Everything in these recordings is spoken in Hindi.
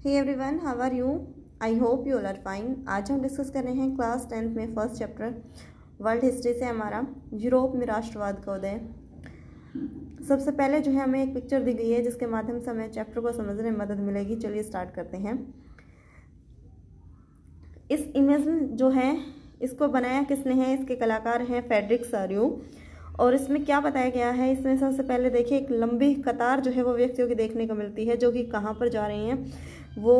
Hey everyone, how are you? I hope you all are fine. आज हम डिस्कस कर रहे हैं क्लास 10th में फर्स्ट चैप्टर वर्ल्ड हिस्ट्री से हमारा यूरोप में राष्ट्रवाद का उदय। सबसे पहले जो है हमें एक पिक्चर दी गई है जिसके माध्यम से हमें चैप्टर को समझने में मदद मिलेगी। चलिए स्टार्ट करते हैं। इस इमेज में जो है इसको बनाया किसने है? इसके कलाकार हैं फ्रेडरिक सार्यू। और इसमें क्या बताया गया है? इसमें सबसे पहले देखिए एक लंबी कतार जो है वो व्यक्तियों की देखने को मिलती है जो कि कहाँ पर जा रही हैं। वो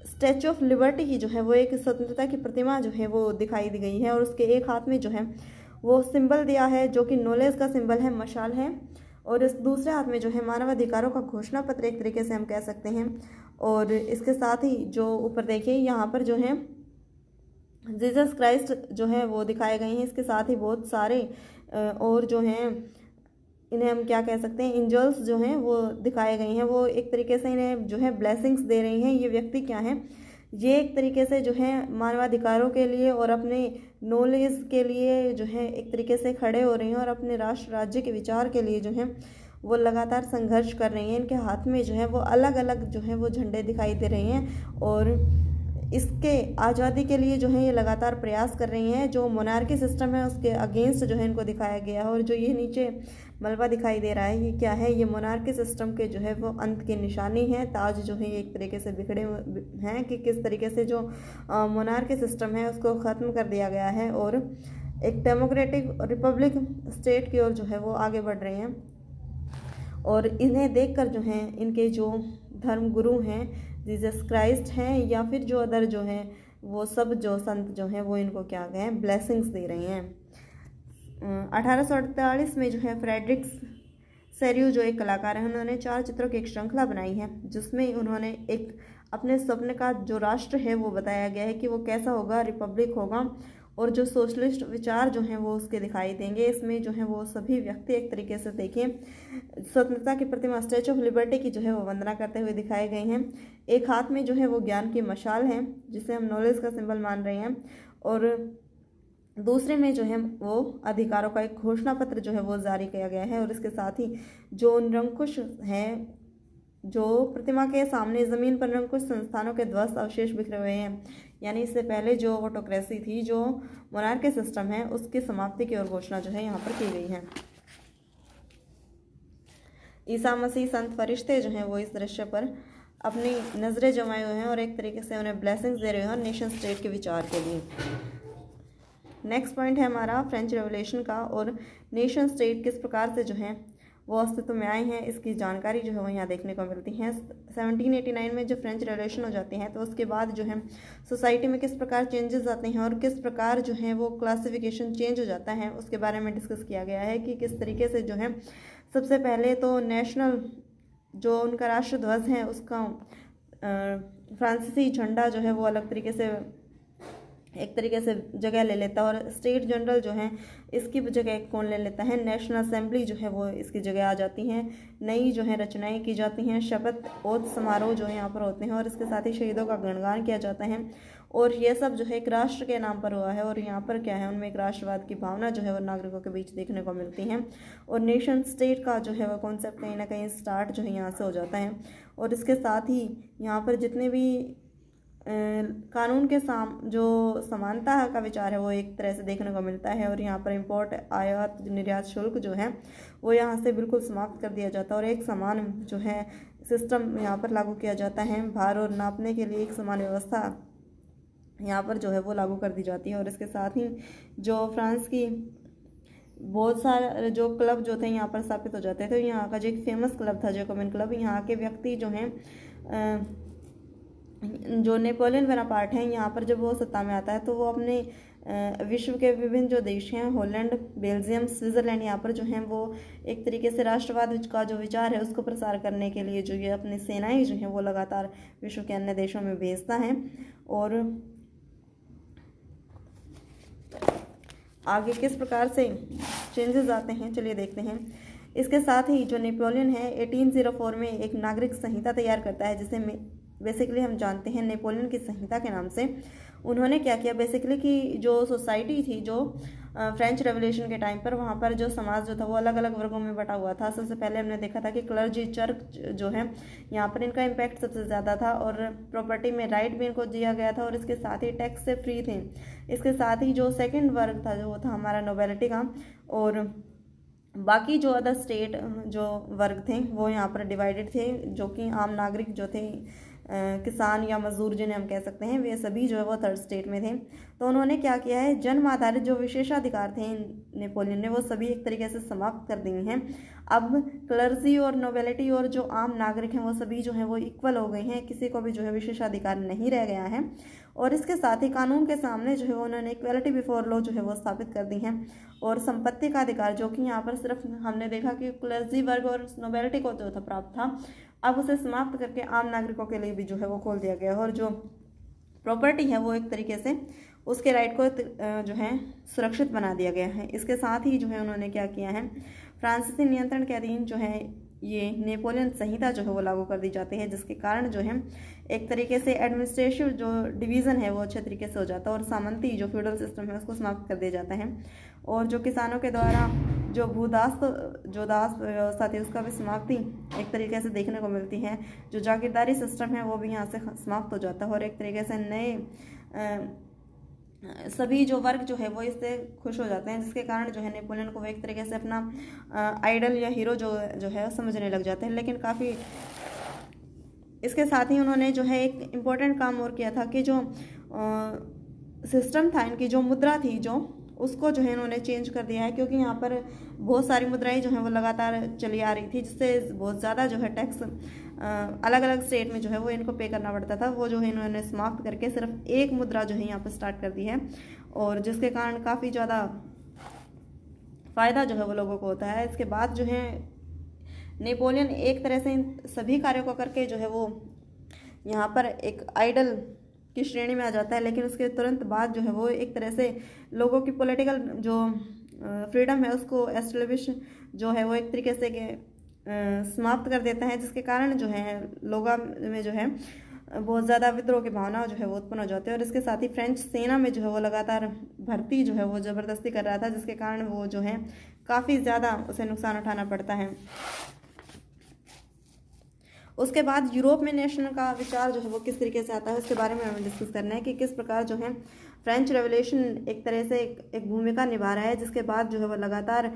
स्टैचू ऑफ लिबर्टी की जो है वो एक स्वतंत्रता की प्रतिमा जो है वो दिखाई दी गई है और उसके एक हाथ में जो है वो सिंबल दिया है जो कि नॉलेज का सिंबल है, मशाल है। और इस दूसरे हाथ में जो है मानवाधिकारों का घोषणा पत्र एक तरीके से हम कह सकते हैं। और इसके साथ ही जो ऊपर देखिए यहाँ पर जो है जीसस क्राइस्ट जो है वो दिखाए गए हैं। इसके साथ ही बहुत सारे और जो हैं इन्हें हम क्या कह सकते हैं, एंजल्स जो हैं वो दिखाए गए हैं। वो एक तरीके से इन्हें जो है ब्लेसिंग्स दे रही हैं। ये व्यक्ति क्या हैं? ये एक तरीके से जो है मानवाधिकारों के लिए और अपने नॉलेज के लिए जो है एक तरीके से खड़े हो रही हैं और अपने राष्ट्र राज्य के विचार के लिए जो है वो लगातार संघर्ष कर रही हैं। इनके हाथ में जो है वो अलग अलग जो है वो झंडे दिखाई दे रहे हैं और इसके आज़ादी के लिए जो है ये लगातार प्रयास कर रही हैं। जो मोनार्की सिस्टम है उसके अगेंस्ट जो है इनको दिखाया गया है। और जो ये नीचे मलबा दिखाई दे रहा है ये क्या है? ये मोनार्की सिस्टम के जो है वो अंत की निशानी है। ताज जो है ये एक तरीके से बिखरे हैं कि किस तरीके से जो मोनार्की सिस्टम है उसको ख़त्म कर दिया गया है और एक डेमोक्रेटिक रिपब्लिक स्टेट की ओर जो है वो आगे बढ़ रहे हैं। और इन्हें देखकर जो है इनके जो धर्म गुरु हैं जीसस क्राइस्ट हैं या फिर जो अदर जो हैं वो सब जो संत जो हैं वो इनको क्या कहें, ब्लेसिंग्स दे रहे हैं। 1848 में जो है फ्रेडरिक सार्यू जो एक कलाकार हैं उन्होंने 4 चित्रों की एक श्रृंखला बनाई है जिसमें उन्होंने एक अपने सपने का जो राष्ट्र है वो बताया गया है कि वो कैसा होगा, रिपब्लिक होगा और जो सोशलिस्ट विचार जो हैं वो उसके दिखाई देंगे। इसमें जो है वो सभी व्यक्ति एक तरीके से देखिए स्वतंत्रता की प्रतिमा स्टैचू ऑफ लिबर्टी की जो है वो वंदना करते हुए दिखाए गए हैं। एक हाथ में जो है वो ज्ञान की मशाल है जिसे हम नॉलेज का सिंबल मान रहे हैं और दूसरे में जो है वो अधिकारों का एक घोषणा पत्र जो है वो जारी किया गया है। और इसके साथ ही जो निरंकुश हैं, जो प्रतिमा के सामने ज़मीन पर निरंकुश संस्थानों के ध्वस्त अवशेष बिखरे हुए हैं, यानी इससे पहले जो ऑटोक्रेसी थी, जो मोनार्की सिस्टम है, उसकी समाप्ति की ओर घोषणा जो है यहाँ पर की गई है। ईसा मसीह संत फरिश्ते जो हैं वो इस दृश्य पर अपनी नज़रें जमाए हुए हैं और एक तरीके से उन्हें ब्लेसिंग्स दे रहे हैं नेशन स्टेट के विचार के लिए। नेक्स्ट पॉइंट है हमारा फ्रेंच रेवोल्यूशन का और नेशन स्टेट किस प्रकार से जो है वो अस्तित्व में आए हैं, इसकी जानकारी जो है वो यहाँ देखने को मिलती है। 1789 में जो फ्रेंच रेवोल्यूशन हो जाती है तो उसके बाद जो है सोसाइटी में किस प्रकार चेंजेस आते हैं और किस प्रकार जो है वो क्लासिफिकेशन चेंज हो जाता है उसके बारे में डिस्कस किया गया है कि किस तरीके से जो है सबसे पहले तो नेशनल जो उनका राष्ट्र ध्वज है उसका फ्रांसीसी झंडा जो है वो अलग तरीके से एक तरीके से जगह ले लेता है और स्टेट जनरल जो है इसकी जगह कौन ले लेता है? नेशनल असेंबली जो है वो इसकी जगह आ जाती हैं। नई जो है रचनाएं की जाती हैं, शपथ ओथ समारोह जो है यहाँ पर होते हैं और इसके साथ ही शहीदों का गुणगान किया जाता है। और ये सब जो है एक राष्ट्र के नाम पर हुआ है और यहाँ पर क्या है उनमें एक राष्ट्रवाद की भावना जो है वो नागरिकों के बीच देखने को मिलती है। और नेशन स्टेट का जो है वो कॉन्सेप्ट कहीं ना कहीं स्टार्ट जो है यहाँ से हो जाता है। और इसके साथ ही यहाँ पर जितने भी कानून के जो समानता का विचार है वो एक तरह से देखने को मिलता है। और यहाँ पर इम्पोर्ट आयात निर्यात शुल्क जो है वो यहाँ से बिल्कुल समाप्त कर दिया जाता है और एक समान जो है सिस्टम यहाँ पर लागू किया जाता है। भार और नापने के लिए एक समान व्यवस्था यहाँ पर जो है वो लागू कर दी जाती है। और इसके साथ ही जो फ्रांस की बहुत सारे जो क्लब जो थे यहाँ पर स्थापित हो जाते थे। यहाँ का जो एक फेमस क्लब था जैकोबिन क्लब, यहाँ के व्यक्ति जो हैं जो नेपोलियन बोनापार्ट हैं यहाँ पर जब वो सत्ता में आता है तो वो अपने विश्व के विभिन्न जो देश हैं हॉलैंड, बेल्जियम, स्विट्ज़रलैंड यहाँ पर जो हैं वो एक तरीके से राष्ट्रवाद का जो विचार है उसको प्रसार करने के लिए जो ये अपनी सेनाएं जो हैं वो लगातार विश्व के अन्य देशों में भेजता है। और आगे किस प्रकार से चेंजेस आते हैं चलिए देखते हैं। इसके साथ ही जो नेपोलियन है 1804 में एक नागरिक संहिता तैयार करता है जिसे बेसिकली हम जानते हैं नेपोलियन की संहिता के नाम से। उन्होंने क्या किया बेसिकली कि जो सोसाइटी थी जो फ्रेंच रेवोल्यूशन के टाइम पर, वहाँ पर जो समाज जो था वो अलग अलग वर्गों में बटा हुआ था। सबसे पहले हमने देखा था कि क्लर्जी चर्च जो है यहाँ पर इनका इम्पैक्ट सबसे ज़्यादा था, और प्रॉपर्टी में राइट भी इनको दिया गया था, और इसके साथ ही टैक्स से फ्री थे। इसके साथ ही जो सेकंड वर्ग था जो था हमारा नोबेलिटी का, और बाकी जो अदर स्टेट जो वर्ग थे वो यहाँ पर डिवाइडेड थे, जो कि आम नागरिक जो थे, किसान या मजदूर जिन्हें हम कह सकते हैं, वे सभी जो है वो थर्ड स्टेट में थे। तो उन्होंने क्या किया है, जन्म आधारित जो विशेषाधिकार थे नेपोलियन ने, वो सभी एक तरीके से समाप्त कर दिए हैं। अब क्लर्जी और नोबेलिटी और जो आम नागरिक हैं वो सभी जो हैं वो इक्वल हो गए हैं, किसी को भी जो है विशेषाधिकार नहीं रह गया है। और इसके साथ ही कानून के सामने जो है वो उन्होंने इक्वलिटी बिफोर लॉ जो है वो स्थापित कर दी है। और संपत्ति का अधिकार जो कि यहाँ पर सिर्फ हमने देखा कि क्लर्जी वर्ग और नोबेलिटी को जो था प्राप्त था, अब उसे समाप्त करके आम नागरिकों के लिए भी जो है वो खोल दिया गया। और जो प्रॉपर्टी है वो एक तरीके से उसके राइट को जो है सुरक्षित बना दिया गया है। इसके साथ ही जो है उन्होंने क्या किया है, फ्रांसीसी नियंत्रण के अधीन जो है ये नेपोलियन संहिता जो है वो लागू कर दी जाती है, जिसके कारण जो है एक तरीके से एडमिनिस्ट्रेटिव जो डिवीज़न है वो अच्छे तरीके से हो जाता है, और सामंती जो फ्यूडल सिस्टम है उसको समाप्त कर दिया जाता है। और जो किसानों के द्वारा जो दास व्यवस्था थी उसका भी समाप्ति एक तरीके से देखने को मिलती है। जो जागीरदारी सिस्टम है वो भी यहाँ से समाप्त हो जाता है, और एक तरीके से नए सभी जो वर्ग जो है वो इससे खुश हो जाते हैं, जिसके कारण जो है नेपोलियन को वो एक तरीके से अपना आइडल या हीरो जो है समझने लग जाते हैं। लेकिन काफ़ी इसके साथ ही उन्होंने जो है एक इम्पोर्टेंट काम और किया था कि जो सिस्टम था, इनकी जो मुद्रा थी जो उसको जो है इन्होंने चेंज कर दिया है, क्योंकि यहाँ पर बहुत सारी मुद्राएं जो हैं वो लगातार चली आ रही थी, जिससे बहुत ज़्यादा जो है टैक्स अलग अलग स्टेट में जो है वो इनको पे करना पड़ता था। वो जो है इन्होंने समाप्त करके सिर्फ एक मुद्रा जो है यहाँ पर स्टार्ट कर दी है, और जिसके कारण काफ़ी ज़्यादा फ़ायदा जो है वो लोगों को होता है। इसके बाद जो है नेपोलियन एक तरह से इन सभी कार्यों को करके जो है वो यहाँ पर एक आइडल की श्रेणी में आ जाता है, लेकिन उसके तुरंत बाद जो है वो एक तरह से लोगों की पॉलिटिकल जो फ्रीडम है उसको एस्टेब्लिश जो है वो एक तरीके से समाप्त कर देता है, जिसके कारण जो है लोगों में जो है बहुत ज़्यादा विद्रोह की भावना जो है वो उत्पन्न हो जाती है। और इसके साथ ही फ्रेंच सेना में जो है वो लगातार भर्ती जो है वो ज़बरदस्ती कर रहा था, जिसके कारण वो जो है काफ़ी ज़्यादा उसे नुकसान उठाना पड़ता है। उसके बाद यूरोप में नेशन का विचार जो है वो किस तरीके से आता है, उसके बारे में हमें डिस्कस करना है कि किस प्रकार जो है फ्रेंच रेवोल्यूशन एक तरह से एक भूमिका निभा रहा है, जिसके बाद जो है वो लगातार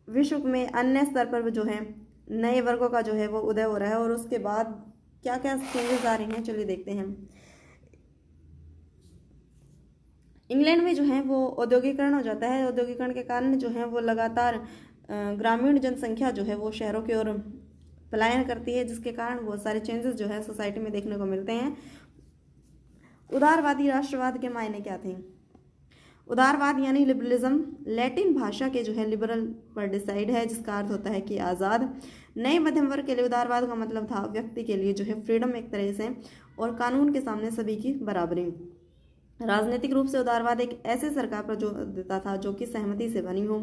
विश्व में अन्य स्तर पर जो है नए वर्गों का जो है वो उदय हो रहा है। और उसके बाद क्या क्या चेंजेस आ रही हैं, चलिए देखते हैं। इंग्लैंड में जो है वो औद्योगिकरण हो जाता है। औद्योगिकरण के कारण जो है वो लगातार ग्रामीण जनसंख्या जो है वो शहरों की ओर पलायन करती है, जिसके कारण बहुत सारे चेंजेस जो है सोसाइटी में देखने को मिलते हैं। उदारवादी राष्ट्रवाद के मायने क्या थे? उदारवाद यानी लिबरलिज्म लैटिन भाषा के जो है लिबरल पर डिसाइड है, जिसका अर्थ होता है कि आज़ाद। नए मध्यम वर्ग के लिए उदारवाद का मतलब था व्यक्ति के लिए जो है फ्रीडम एक तरह से, और कानून के सामने सभी की बराबरी। राजनीतिक रूप से उदारवाद एक ऐसी सरकार पर जोर देता था जो कि सहमति से बनी हो।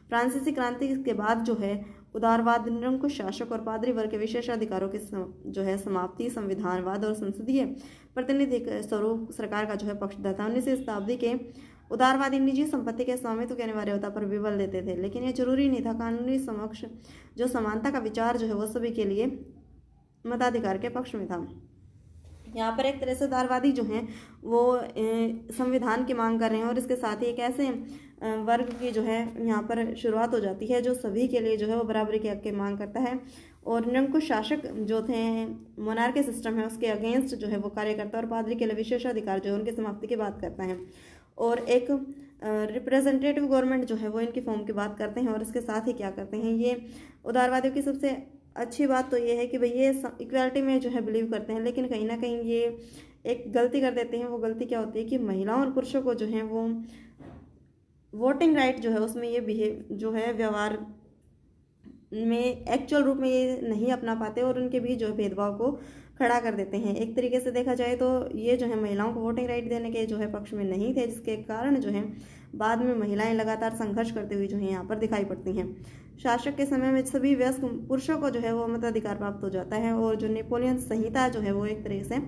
फ्रांसीसी क्रांति के बाद जो है उदारवाद निरंकुश शासक और पादरी वर्ग के विशेषाधिकारों की जो है समाप्ति, संविधानवाद और संसदीय प्रतिनिधि स्वरूप सरकार का जो है पक्षधर था। 19वीं शताब्दी के उदारवादी निजी संपत्ति के स्वामित्व की अनिवार्यता पर भी बल देते थे, लेकिन यह जरूरी नहीं था। कानूनी समक्ष जो समानता का विचार जो है वो सभी के लिए मताधिकार के पक्ष में था। यहाँ पर एक तरह से उदारवादी जो हैं वो संविधान की मांग कर रहे हैं, और इसके साथ ही एक ऐसे वर्ग की जो है यहाँ पर शुरुआत हो जाती है जो सभी के लिए जो है वो बराबरी के हक की मांग करता है। और निरंकुश शासक जो थे मोनार्की सिस्टम है उसके अगेंस्ट जो है वो कार्य करता है, और पादरी के लिए विशेषाधिकार जो है उनकी समाप्ति की बात करता है। और एक रिप्रेजेंटेटिव गवर्नमेंट जो है वो इनकी फॉर्म की बात करते हैं। और इसके साथ ही क्या करते हैं, ये उदारवादियों की सबसे अच्छी बात तो ये है कि भाई ये इक्वालिटी में जो है बिलीव करते हैं, लेकिन कहीं ना कहीं ये एक गलती कर देते हैं। वो गलती क्या होती है कि महिलाओं और पुरुषों को जो है वो वोटिंग राइट जो है उसमें ये जो है व्यवहार में एक्चुअल रूप में ये नहीं अपना पाते, और उनके बीच जो है भेदभाव को खड़ा कर देते हैं। एक तरीके से देखा जाए तो ये जो है महिलाओं को वोटिंग राइट देने के जो है पक्ष में नहीं थे, जिसके कारण जो है बाद में महिलाएं लगातार संघर्ष करते हुए जो है यहाँ पर दिखाई पड़ती हैं। शासक के समय में सभी वयस्क पुरुषों को जो है वो मताधिकार प्राप्त हो जाता है और जो नेपोलियन संहिता जो है वो एक तरह से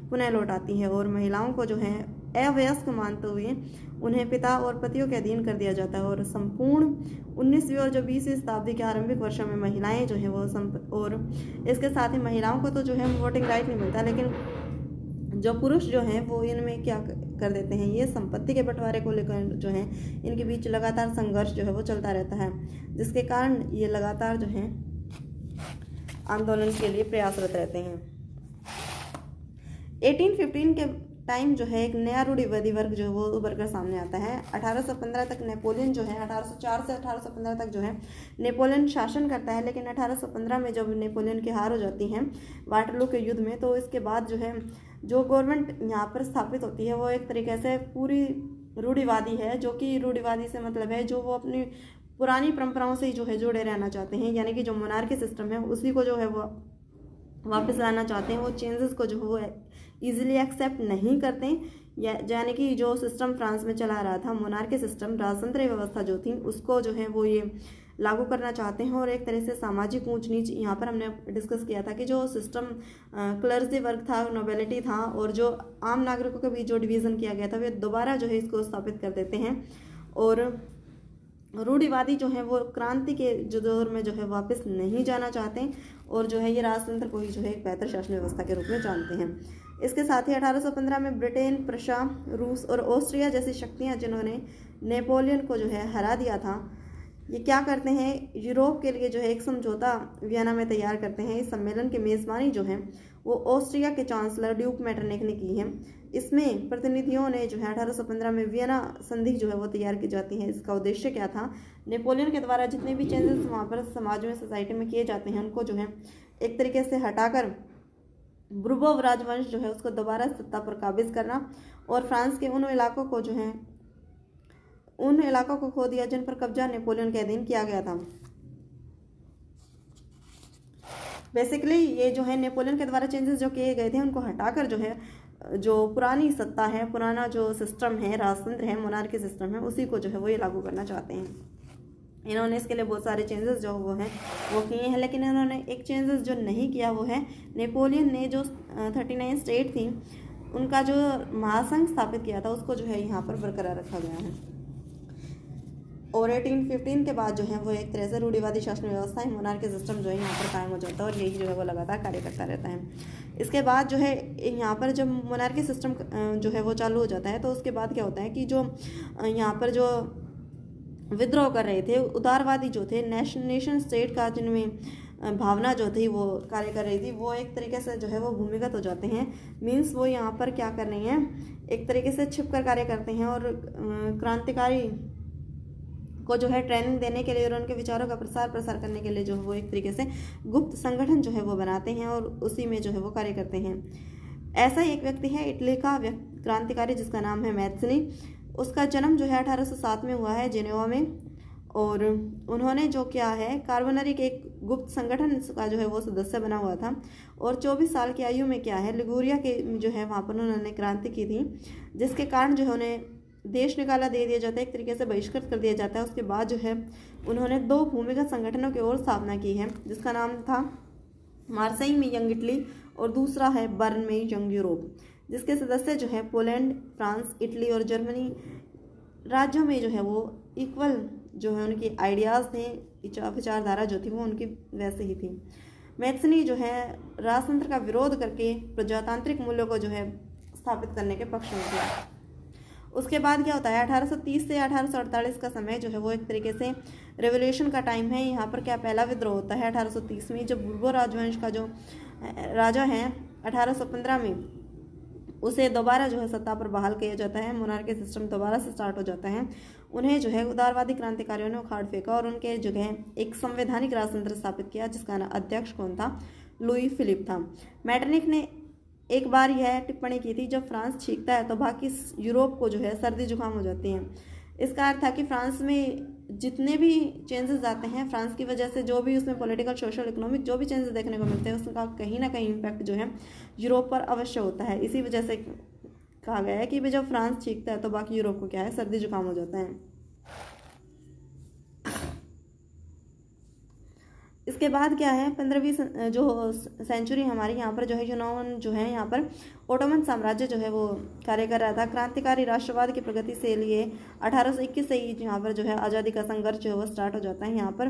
पुनः लौट आती है और महिलाओं को जो है अवयस्क मानते हुए उन्हें पिता और पतियों के अधीन कर दिया जाता है और संपूर्ण 19वीं और जो 20वीं शताब्दी के आरंभिक वर्षों में महिलाएं जो है वो और इसके साथ ही महिलाओं को तो जो है वोटिंग राइट नहीं मिलता, लेकिन जो पुरुष जो हैं वो इनमें क्या कर देते हैं, ये संपत्ति के बंटवारे को लेकर जो है इनके बीच लगातार संघर्ष जो है वो चलता रहता है, जिसके कारण ये लगातार जो है आंदोलन के लिए प्रयासरत रहते हैं। 1815 के टाइम जो है एक नया रूढ़िवादी वर्ग जो है वो उभर कर सामने आता है। 1815 तक नेपोलियन जो है 1804 से 1815 तक जो है नेपोलियन शासन करता है, लेकिन 1815 में जब नेपोलियन की हार हो जाती है वाटरलू के युद्ध में, तो इसके बाद जो है जो गवर्नमेंट यहाँ पर स्थापित होती है वो एक तरीके से पूरी रूढ़िवादी है, जो कि रूढ़िवादी से मतलब है जो वो अपनी पुरानी परंपराओं से ही जो है जुड़े रहना चाहते हैं, यानी कि जो मोनार्की सिस्टम है उसी को जो है वो वापस लाना चाहते हैं। वो चेंजेस को जो वो इजीली एक्सेप्ट नहीं करते, यानी कि जो सिस्टम फ्रांस में चला रहा था मोनार्की सिस्टम, राजतंत्र व्यवस्था जो थी उसको जो है वो ये लागू करना चाहते हैं। और एक तरह से सामाजिक ऊंच नीच यहाँ पर हमने डिस्कस किया था कि जो सिस्टम क्लर्जी वर्ग था, नोबेलिटी था और जो आम नागरिकों के बीच जो डिवीज़न किया गया था वे दोबारा जो है इसको स्थापित कर देते हैं और रूढ़िवादी जो है वो क्रांति के जो दौर में जो है वापस नहीं जाना चाहते और जो है ये राजतंत्र को ही जो है एक बेहतर शासन व्यवस्था के रूप में जानते हैं। इसके साथ ही 1815 में ब्रिटेन, प्रशा, रूस और ऑस्ट्रिया जैसी शक्तियां जिन्होंने नेपोलियन को जो है हरा दिया था, ये क्या करते हैं, यूरोप के लिए जो है एक समझौता वियना में तैयार करते हैं। इस सम्मेलन की मेज़बानी जो है वो ऑस्ट्रिया के चांसलर ड्यूक मेटरनिख ने की है। इसमें प्रतिनिधियों ने जो है 1815 में वियना संधि जो है वो तैयार की जाती है। इसका उद्देश्य क्या था, नेपोलियन के द्वारा जितने भी चेंजेस वहाँ पर समाज में, सोसाइटी में किए जाते हैं उनको जो है एक तरीके से हटाकर बुर्बोव राजवंश जो है उसको दोबारा सत्ता पर काबिज करना और फ्रांस के उन इलाकों को जो है उन इलाकों को खो दिया जिन पर कब्जा नेपोलियन के अधीन किया गया था। बेसिकली ये जो है नेपोलियन के द्वारा चेंजेस जो किए गए थे उनको हटाकर जो है जो पुरानी सत्ता है, पुराना जो सिस्टम है, राजतंत्र है, मोनार्की सिस्टम है, उसी को जो है वो ये लागू करना चाहते हैं। इन्होंने इसके लिए बहुत सारे चेंजेस जो वो हैं वो किए हैं, लेकिन इन्होंने एक चेंजेस जो नहीं किया वो है नेपोलियन ने जो 39 स्टेट थी उनका जो महासंघ स्थापित किया था उसको जो है यहाँ पर बरकरार रखा गया है। और 1815 के बाद जो है वो एक तरह से रूढ़िवादी शासन व्यवस्था है, मोनार्की सिस्टम जो है यहाँ पर कायम हो जाता है और यही जो है वो लगातार कार्य करता रहता है। इसके बाद जो है यहाँ पर जब मोनार्की सिस्टम जो है वो चालू हो जाता है तो उसके बाद क्या होता है कि जो यहाँ पर जो विद्रोह कर रहे थे उदारवादी जो थे, नेशन स्टेट का जिनमें भावना जो थी वो कार्य कर रही थी, वो एक तरीके से जो है वो भूमिगत हो जाते हैं। मीन्स वो यहाँ पर क्या कर रही हैं, एक तरीके से छिपकर कार्य करते हैं और क्रांतिकारी को जो है ट्रेनिंग देने के लिए और उनके विचारों का प्रसार करने के लिए जो है वो एक तरीके से गुप्त संगठन जो है वो बनाते हैं और उसी में जो है वो कार्य करते हैं। ऐसा ही एक व्यक्ति है इटली का क्रांतिकारी जिसका नाम है मैत्सनी। उसका जन्म जो है 1807 में हुआ है जेनेवा में और उन्होंने जो क्या है कार्बोनरी के एक गुप्त संगठन का जो है वो सदस्य बना हुआ था और 24 साल की आयु में क्या है लिगुरिया के जो है वहाँ पर उन्होंने क्रांति की थी, जिसके कारण जो है उन्हें देश निकाला दे दिया जाता है, एक तरीके से बहिष्कृत कर दिया जाता है। उसके बाद जो है उन्होंने 2 भूमिगत संगठनों की ओर स्थापना की है, जिसका नाम था मार्सेई में यंग इटली और दूसरा है बर्न में यंग यूरोप, जिसके सदस्य जो है पोलैंड, फ्रांस, इटली और जर्मनी राज्यों में जो है वो इक्वल जो है उनकी आइडियाज़ थे, विचारधारा जो थी वो उनकी वैसे ही थी। मैत्सनी जो है राजतंत्र का विरोध करके प्रजातांत्रिक मूल्यों को जो है स्थापित करने के पक्ष में थे। उसके बाद क्या होता है 1830 से 1848 का समय जो है वो एक तरीके से रेवोल्यूशन का टाइम है। यहाँ पर क्या पहला विद्रोह होता है 1830 में, जब बुर्बो राजवंश का जो राजा है 1815 में उसे दोबारा जो है सत्ता पर बहाल किया जाता है, मोनार्की सिस्टम दोबारा से स्टार्ट हो जाता है। उन्हें जो है उदारवादी क्रांतिकारियों ने उखाड़ फेंका और उनके जगह एक संवैधानिक राजतंत्र स्थापित किया, जिसका अध्यक्ष कौन था, लुई फिलिप था। मैटरनिख ने एक बार यह टिप्पणी की थी, जब फ्रांस छींकता है तो बाकी यूरोप को जो है सर्दी जुकाम हो जाती है। इसका अर्थ था कि फ्रांस में जितने भी चेंजेस आते हैं, फ्रांस की वजह से जो भी उसमें पॉलिटिकल, सोशल, इकोनॉमिक जो भी चेंजेस देखने को मिलते हैं उसका कहीं ना कहीं इम्पैक्ट जो है यूरोप पर अवश्य होता है। इसी वजह से कहा गया है कि जब फ्रांस छींकता है तो बाकी यूरोप को क्या है, सर्दी जुकाम हो जाता है। इसके बाद क्या है, 15वीं जो सेंचुरी हमारी यहाँ पर जो है यूनान जो है यहाँ पर ओटोमन साम्राज्य जो है वो कार्य कर रहा था। क्रांतिकारी राष्ट्रवाद की प्रगति से लिए 1821 से ही यहाँ पर जो है आज़ादी का संघर्ष जो है वो स्टार्ट हो जाता है। यहाँ पर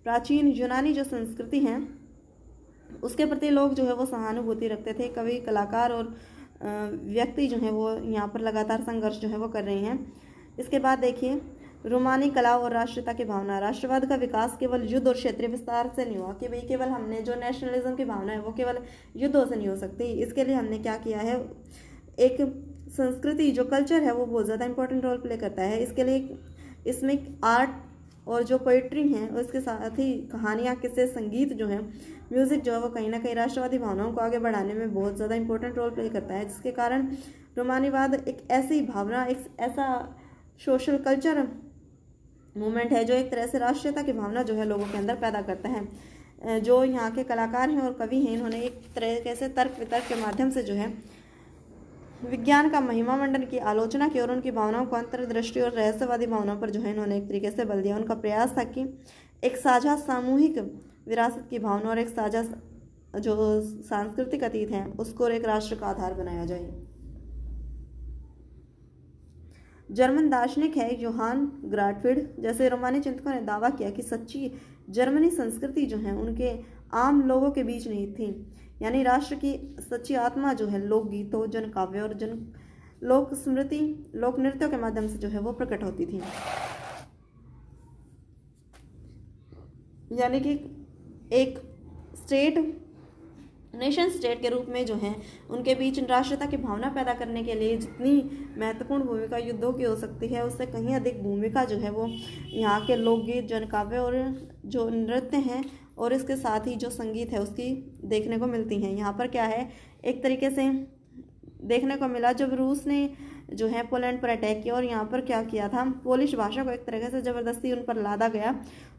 प्राचीन यूनानी जो संस्कृति है उसके प्रति लोग जो है वो सहानुभूति रखते थे। कवि, कलाकार और व्यक्ति जो है वो यहाँ पर लगातार संघर्ष जो है वो कर रहे हैं। इसके बाद देखिए, रोमानी कला और राष्ट्रीयता की भावना। राष्ट्रवाद का विकास केवल युद्ध और क्षेत्रीय विस्तार से नहीं हुआ कि भाई केवल हमने जो नेशनलिज्म की भावना है वो केवल युद्धों से नहीं हो सकती। इसके लिए हमने क्या किया है, एक संस्कृति जो कल्चर है वो बहुत ज़्यादा इंपॉर्टेंट रोल प्ले करता है। इसके लिए इसमें आर्ट और जो पोइट्री हैं और इसके साथ ही कहानियाँ, किस्से, संगीत जो है, म्यूज़िक जो है वो कहीं ना कहीं राष्ट्रवादी भावनाओं को आगे बढ़ाने में बहुत ज़्यादा इंपॉर्टेंट रोल प्ले करता है, जिसके कारण रोमानीवाद एक ऐसी भावना, एक ऐसा सोशल कल्चर मूवमेंट है जो एक तरह से राष्ट्रीयता की भावना जो है लोगों के अंदर पैदा करता है। जो यहाँ के कलाकार हैं और कवि हैं, इन्होंने एक तरीके से तर्क वितर्क के माध्यम से जो है विज्ञान का महिमा मंडन की आलोचना की और उनकी भावनाओं को अंतर्दृष्टि और रहस्यवादी भावनाओं पर जो है इन्होंने एक तरीके से बल दिया। उनका प्रयास था कि एक साझा सामूहिक विरासत की भावना और एक साझा जो सांस्कृतिक अतीत है उसको एक राष्ट्र का आधार बनाया जाए। जर्मन दार्शनिक है योहान ग्राटफिड जैसे रोमानी चिंतकों ने दावा किया कि सच्ची जर्मनी संस्कृति जो है उनके आम लोगों के बीच नहीं थी, यानी राष्ट्र की सच्ची आत्मा जो है लोकगीतों, जन काव्य और जन लोक स्मृति, लोक नृत्यों के माध्यम से जो है वो प्रकट होती थी। यानी कि एक नेशन स्टेट के रूप में जो है उनके बीच राष्ट्रीयता की भावना पैदा करने के लिए जितनी महत्वपूर्ण भूमिका युद्धों की हो सकती है उससे कहीं अधिक भूमिका जो है वो यहाँ के लोकगीत, जनकाव्य और जो नृत्य हैं और इसके साथ ही जो संगीत है उसकी देखने को मिलती हैं। यहाँ पर क्या है, एक तरीके से देखने को मिला जब रूस ने जो है पोलैंड पर अटैक किया और यहाँ पर क्या किया था, पोलिश भाषा को एक तरीके से ज़बरदस्ती उन पर लादा गया,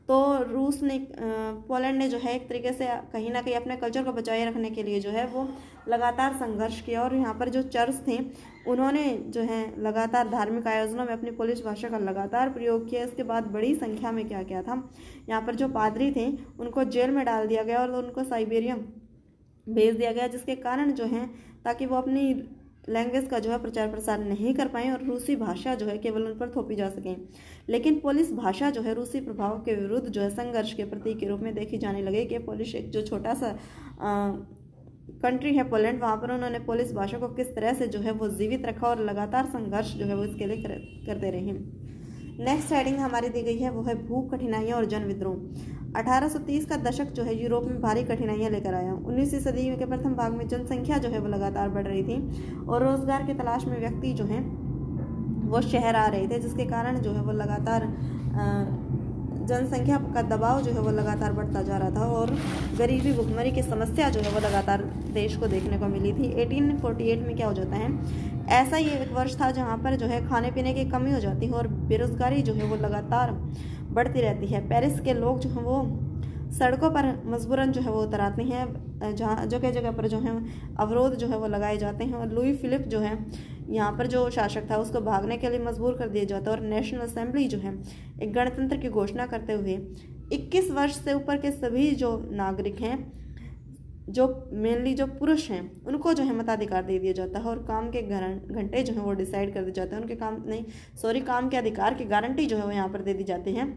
तो रूस ने पोलैंड ने जो है एक तरीके से कहीं ना कहीं अपने कल्चर को बचाए रखने के लिए जो है वो लगातार संघर्ष किया और यहाँ पर जो चर्च थे उन्होंने जो है लगातार धार्मिक आयोजनों में अपनी पोलिश भाषा का लगातार प्रयोग किया। इसके बाद बड़ी संख्या में क्या किया था, यहाँ पर जो पादरी थे उनको जेल में डाल दिया गया और उनको साइबेरिया भेज दिया गया, जिसके कारण जो है ताकि वो अपनी लैंग्वेज का जो है प्रचार प्रसार नहीं कर पाएँ और रूसी भाषा जो है केवल उन पर थोपी जा सकें। लेकिन पोलिश भाषा जो है रूसी प्रभाव के विरुद्ध जो है संघर्ष के प्रतीक के रूप में देखी जाने लगी कि पोलिश एक जो छोटा सा कंट्री है पोलैंड, वहाँ पर उन्होंने पोलिश भाषा को किस तरह से जो है वो जीवित रखा और लगातार संघर्ष जो है वो इसके लिए करते रहे। नेक्स्ट हेडिंग हमारी दी गई है वो है भूख, कठिनाइयाँ और जन विद्रोह। 1830 का दशक जो है यूरोप में भारी कठिनाइयाँ लेकर आया। 19वीं सदी के प्रथम भाग में जनसंख्या जो है वो लगातार बढ़ रही थी और रोजगार की तलाश में व्यक्ति जो हैं वो शहर आ रहे थे, जिसके कारण जो है वो लगातार जनसंख्या का दबाव जो है वो लगातार बढ़ता जा रहा था और गरीबी, भुखमरी की समस्या जो है वो लगातार देश को देखने को मिली थी। 1848 में क्या हो जाता है, ऐसा ही एक वर्ष था जहाँ पर जो है खाने पीने की कमी हो जाती है और बेरोजगारी जो है वो लगातार बढ़ती रहती है। पेरिस के लोग जो हैं वो सड़कों पर मजबूरन जो है वो उतर आते हैं, जहाँ जगह जगह पर जो है अवरोध जो है वो लगाए जाते हैं और लुई फिलिप जो है यहाँ पर जो शासक था उसको भागने के लिए मजबूर कर दिया जाता है और नेशनल असेंबली जो है एक गणतंत्र की घोषणा करते हुए 21 वर्ष से ऊपर के सभी जो नागरिक हैं, जो मेनली जो पुरुष हैं, उनको जो है मताधिकार दे दिया जाता है और काम के घंटे जो हैं वो डिसाइड कर दिए जाते हैं, उनके काम के अधिकार की गारंटी जो है वो यहाँ पर दे दी जाती है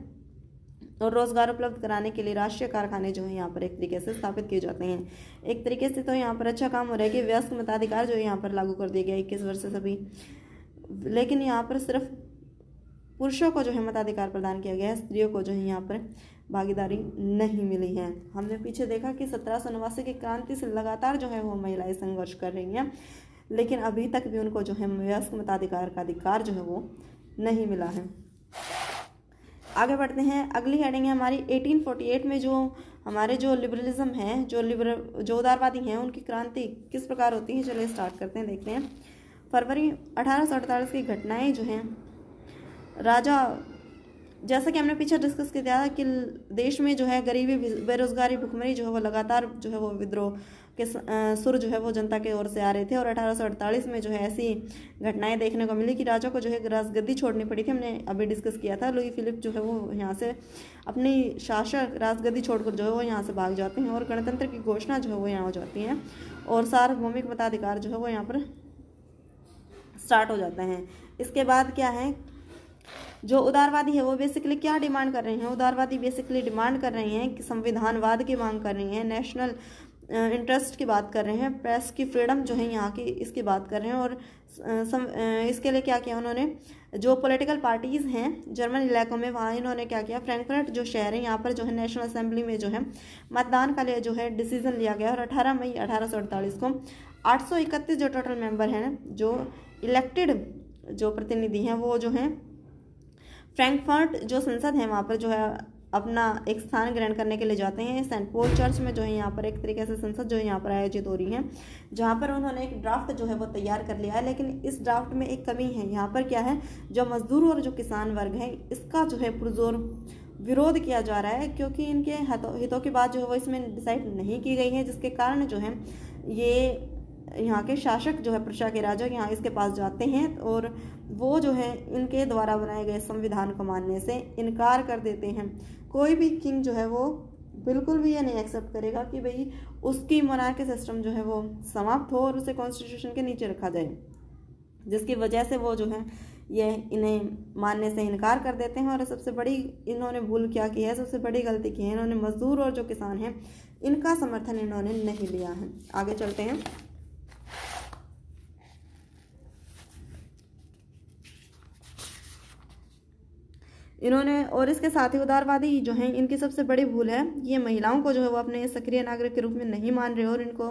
और रोज़गार उपलब्ध कराने के लिए राष्ट्रीय कारखाने जो है यहाँ पर एक तरीके से स्थापित किए जाते हैं। एक तरीके से तो यहाँ पर अच्छा काम हो रहा है कि वयस्क मताधिकार जो है यहाँ पर लागू कर दिया गया 21 वर्ष से सभी, लेकिन यहाँ पर सिर्फ पुरुषों को जो है मताधिकार प्रदान किया गया है, स्त्रियों को जो है यहाँ पर भागीदारी नहीं मिली है। हमने पीछे देखा कि 1789 की क्रांति से लगातार जो है वो महिलाएं संघर्ष कर रही हैं, लेकिन अभी तक भी उनको जो है वयस्क मताधिकार का अधिकार जो है वो नहीं मिला है। आगे बढ़ते हैं, अगली हेडिंग है हमारी 1848 में जो हमारे जो लिबरलिज्म है, जो उदारवादी हैं, उनकी क्रांति किस प्रकार होती है, चलिए स्टार्ट करते हैं, देखते हैं। फरवरी 1848 की घटनाएं जो हैं, राजा, जैसा कि हमने पीछे डिस्कस किया था कि देश में जो है गरीबी, बेरोजगारी, भुखमरी जो है वो लगातार जो है वो विद्रोह के सुर जो है वो जनता की ओर से आ रहे थे। और 1848 में जो है ऐसी घटनाएं देखने को मिली कि राजा को जो है राजगद्दी छोड़नी पड़ी थी। हमने अभी डिस्कस किया था, लुई फिलिप जो है वो यहाँ से अपनी शासक राजगद्दी छोड़कर जो है वो यहाँ से भाग जाते हैं और गणतंत्र की घोषणा जो है वो यहाँ हो जाती है और सार्वभौमिक मताधिकार जो है वो यहाँ पर स्टार्ट हो जाते हैं। इसके बाद क्या है, जो उदारवादी है वो बेसिकली क्या डिमांड कर रहे हैं, उदारवादी बेसिकली डिमांड कर रहे हैं कि संविधानवाद की मांग कर रही हैं, नेशनल इंटरेस्ट की बात कर रहे हैं, प्रेस की फ्रीडम जो है यहाँ की इसकी बात कर रहे हैं। और इसके लिए क्या किया उन्होंने, जो पॉलिटिकल पार्टीज़ हैं जर्मन इलाकों में वहाँ इन्होंने क्या किया, फ्रैंकफर्ट जो शहर है यहाँ पर जो है नेशनल असेंबली में जो है मतदान का लिए जो है डिसीजन लिया गया। और 18 मई 1848 को 831 जो टोटल मेंबर हैं, जो इलेक्टेड जो प्रतिनिधि हैं वो जो हैं फ्रैंकफर्ट जो संसद है वहाँ पर जो है अपना एक स्थान ग्रहण करने के लिए जाते हैं। सेंट पॉल चर्च में जो है यहाँ पर एक तरीके से संसद जो है यहाँ पर आयोजित हो रही है, जहाँ पर उन्होंने एक ड्राफ्ट जो है वो तैयार कर लिया है। लेकिन इस ड्राफ्ट में एक कमी है, यहाँ पर क्या है, जो मजदूर और जो किसान वर्ग है इसका जो है पुरजोर विरोध किया जा रहा है, क्योंकि इनके हितों की बात जो है वो इसमें डिसाइड नहीं की गई है, जिसके कारण जो है ये यहाँ के शासक जो है प्रशा के राजा यहाँ इसके पास जाते हैं और वो जो है इनके द्वारा बनाए गए संविधान को मानने से इनकार कर देते हैं। कोई भी किंग जो है वो बिल्कुल भी ये नहीं एक्सेप्ट करेगा कि भाई उसकी मोनार्की सिस्टम जो है वो समाप्त हो और उसे कॉन्स्टिट्यूशन के नीचे रखा जाए, जिसकी वजह से वो जो है ये इन्हें मानने से इनकार कर देते हैं। और सबसे बड़ी इन्होंने भूल क्या की है, सबसे बड़ी गलती की है, इन्होंने मजदूर और जो किसान हैं इनका समर्थन इन्होंने नहीं लिया है। आगे चलते हैं। इन्होंने और इसके साथ ही उदारवादी जो हैं इनकी सबसे बड़ी भूल है, ये महिलाओं को जो है वो अपने सक्रिय नागरिक के रूप में नहीं मान रहे और इनको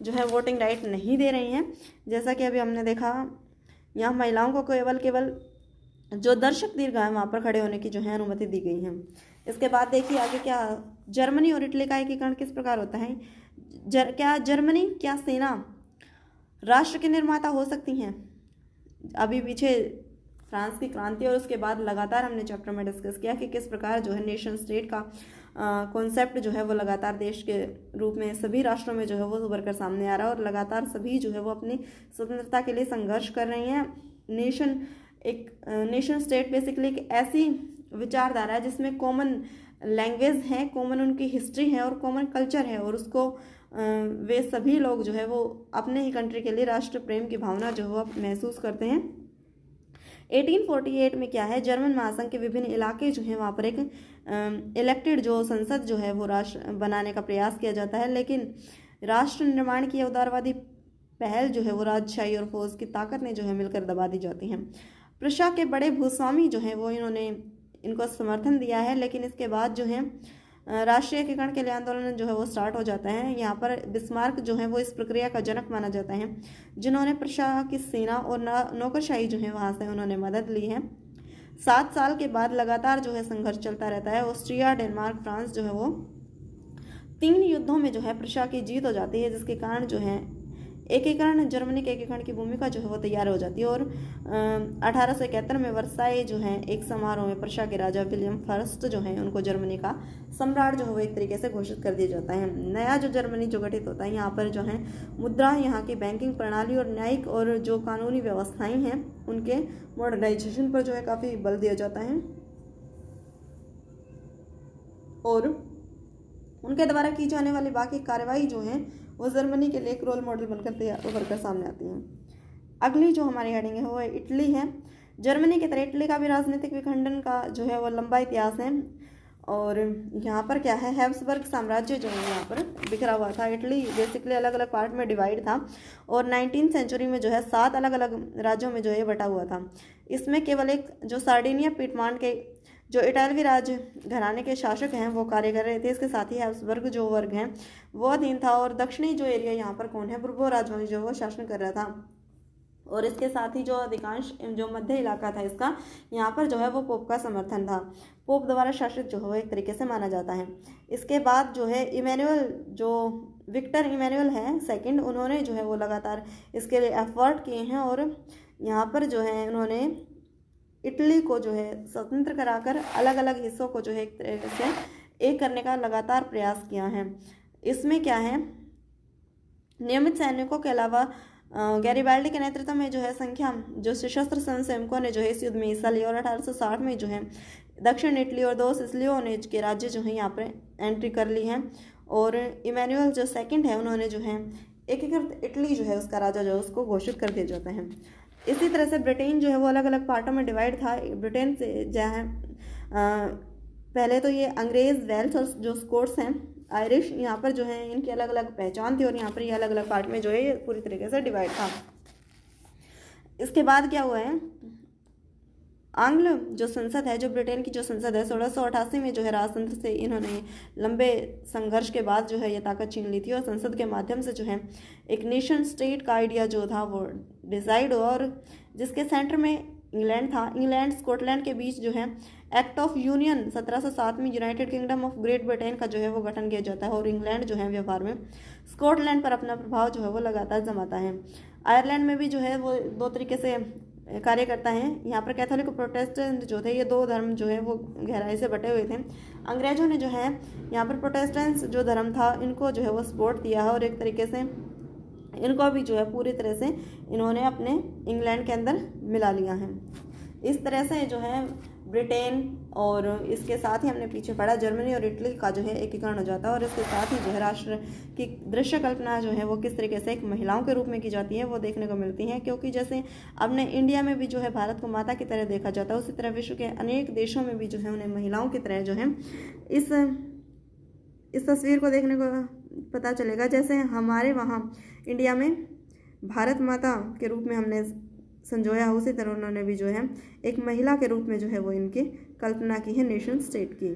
जो है वोटिंग राइट नहीं दे रही हैं। जैसा कि अभी हमने देखा, यहाँ महिलाओं को केवल जो दर्शक दीर्घा है वहाँ पर खड़े होने की जो है अनुमति दी गई है। इसके बाद देखिए आगे क्या, जर्मनी और इटली का एकीकरण किस प्रकार होता है। क्या जर्मनी, क्या सेना राष्ट्र के निर्माता हो सकती हैं। अभी पीछे फ्रांस की क्रांति और उसके बाद लगातार हमने चैप्टर में डिस्कस किया कि किस प्रकार जो है नेशन स्टेट का कॉन्सेप्ट जो है वो लगातार देश के रूप में सभी राष्ट्रों में जो है वो उभर कर सामने आ रहा है और लगातार सभी जो है वो अपनी स्वतंत्रता के लिए संघर्ष कर रही हैं। नेशन स्टेट बेसिकली एक ऐसी विचारधारा है जिसमें कॉमन लैंग्वेज है, कॉमन उनकी हिस्ट्री है और कॉमन कल्चर है और उसको वे सभी लोग जो है वो अपने ही कंट्री के लिए राष्ट्र प्रेम की भावना जो है वो महसूस करते हैं। 1848 में क्या है, जर्मन महासंघ के विभिन्न इलाके जो हैं वहाँ पर एक इलेक्टेड जो संसद जो है वो राष्ट्र बनाने का प्रयास किया जाता है। लेकिन राष्ट्र निर्माण की उदारवादी पहल जो है वो राजशाही और फौज की ताकत ने जो है मिलकर दबा दी जाती हैं। प्रशा के बड़े भूस्वामी जो हैं वो इन्होंने इनको समर्थन दिया है, लेकिन इसके बाद जो है राष्ट्रीय एकीकरण के लिए आंदोलन जो है वो स्टार्ट हो जाता है। यहाँ पर बिस्मार्क जो है वो इस प्रक्रिया का जनक माना जाता है, जिन्होंने प्रशा की सेना और नौकरशाही जो है वहाँ से उन्होंने मदद ली है। 7 साल के बाद लगातार जो है संघर्ष चलता रहता है। ऑस्ट्रिया, डेनमार्क, फ्रांस जो है वो 3 युद्धों में जो है प्रशा की जीत हो जाती है, जिसके कारण जो है एकीकरण, जर्मनी के एकीकरण की भूमिका जो है वो तैयार हो जाती है। और 1871 में वर्साई जो है एक समारोह में प्रशा के राजा विलियम फर्स्ट जो है उनको जर्मनी का सम्राट जो है वो एक तरीके से घोषित कर दिया जाता है। नया जो जर्मनी जो गठित होता है, यहाँ पर जो है मुद्रा, यहाँ की बैंकिंग प्रणाली और न्यायिक और जो कानूनी व्यवस्थाएं हैं उनके मॉडर्नाइजेशन पर जो है काफ़ी बल दिया जाता है और उनके द्वारा की जाने वाली बाकी कार्रवाई जो है वो जर्मनी के लिए एक रोल मॉडल बनकर तैयार उभर कर सामने आती हैं। अगली जो हमारी हेडिंग है वो इटली है। जर्मनी की तरह इटली का भी राजनीतिक विखंडन का जो है वो लंबा इतिहास है और यहाँ पर क्या है, हैब्सबर्ग साम्राज्य जो है यहाँ पर बिखरा हुआ था। इटली बेसिकली अलग अलग पार्ट में डिवाइड था और 19th सेंचुरी में जो है 7 अलग अलग राज्यों में जो है बटा हुआ था। इसमें केवल एक जो सार्डिनिया पिटमान के जो इटालवी राज घराने के शासक हैं वो कार्य कर रहे थे। इसके साथ ही हैब्सबर्ग जो वर्ग हैं वो अधीन था और दक्षिणी जो एरिया यहाँ पर कौन है, बुर्बो राजवंश जो वो शासन कर रहा था। और इसके साथ ही जो अधिकांश जो मध्य इलाका था इसका, यहाँ पर जो है वो पोप का समर्थन था। पोप द्वारा शासित जो है वो एक तरीके से माना जाता है। इसके बाद जो है इमैनुअल, जो विक्टर इमैनुअल है सेकंड, उन्होंने जो है वो लगातार इसके लिए एफर्ट किए हैं और यहाँ पर जो है उन्होंने इटली को जो है स्वतंत्र कराकर अलग अलग हिस्सों को जो है एक तरह से एक करने का लगातार प्रयास किया है। इसमें क्या है, नियमित सैनिकों के अलावा गैरिबाल्डी के नेतृत्व में जो है संख्या जो सशस्त्र स्वयंसेवकों ने जो है इस युद्ध में हिस्सा लिया और 1860 में जो है दक्षिण इटली और 2 सिसिलियों के राज्य जो है यहाँ पर एंट्री कर ली है। और इमैनुअल जो सेकंड है उन्होंने जो है एकीकृत इटली जो है उसका राजा जो है उसको घोषित कर दिया जाता है। इसी तरह से ब्रिटेन जो है वो अलग अलग पार्टों में डिवाइड था। ब्रिटेन से जो है पहले तो ये अंग्रेज, वेल्स और जो स्कॉट्स हैं, आयरिश, यहाँ पर जो है इनकी अलग अलग पहचान थी और यहाँ पर ये अलग अलग पार्ट में जो है ये पूरी तरीके से डिवाइड था। इसके बाद क्या हुआ है, आंग्ल जो संसद है, जो ब्रिटेन की जो संसद है 1688 में जो है राजतंत्र से इन्होंने लंबे संघर्ष के बाद जो है ये ताकत छीन ली थी और संसद के माध्यम से जो है एक नेशन स्टेट का आइडिया जो था वो डिसाइड हुआ और जिसके सेंटर में इंग्लैंड था। इंग्लैंड स्कॉटलैंड के बीच जो है एक्ट ऑफ यूनियन 1707 में United kingdom of great Britain का जो है वो गठन किया जाता है और इंग्लैंड जो है व्यवहार में स्कॉटलैंड पर अपना प्रभाव जो है वो लगातार जमाता है। आयरलैंड में भी जो है वो दो तरीके से कार्य करता है। यहाँ पर कैथोलिक और प्रोटेस्टेंट जो थे ये दो धर्म जो है वो गहराई से बटे हुए थे। अंग्रेजों ने जो है यहाँ पर प्रोटेस्टेंट्स जो धर्म था इनको जो है वो सपोर्ट दिया है और एक तरीके से इनको भी जो है पूरी तरह से इन्होंने अपने इंग्लैंड के अंदर मिला लिया है। इस तरह से जो है ब्रिटेन और इसके साथ ही हमने पीछे पढ़ा जर्मनी और इटली का जो है एकीकरण हो जाता है और इसके साथ ही जो है राष्ट्र की दृश्य कल्पना जो है वो किस तरीके से एक महिलाओं के रूप में की जाती है वो देखने को मिलती है। क्योंकि जैसे अपने इंडिया में भी जो है भारत को माता की तरह देखा जाता है उसी तरह विश्व के अनेक देशों में भी जो है उन्हें महिलाओं की तरह जो है इस तस्वीर को देखने को पता चलेगा। जैसे हमारे वहाँ इंडिया में भारत माता के रूप में हमने संजोया, उसी तरह उन्होंने भी जो है एक महिला के रूप में जो है वो इनकी कल्पना की है नेशन स्टेट की।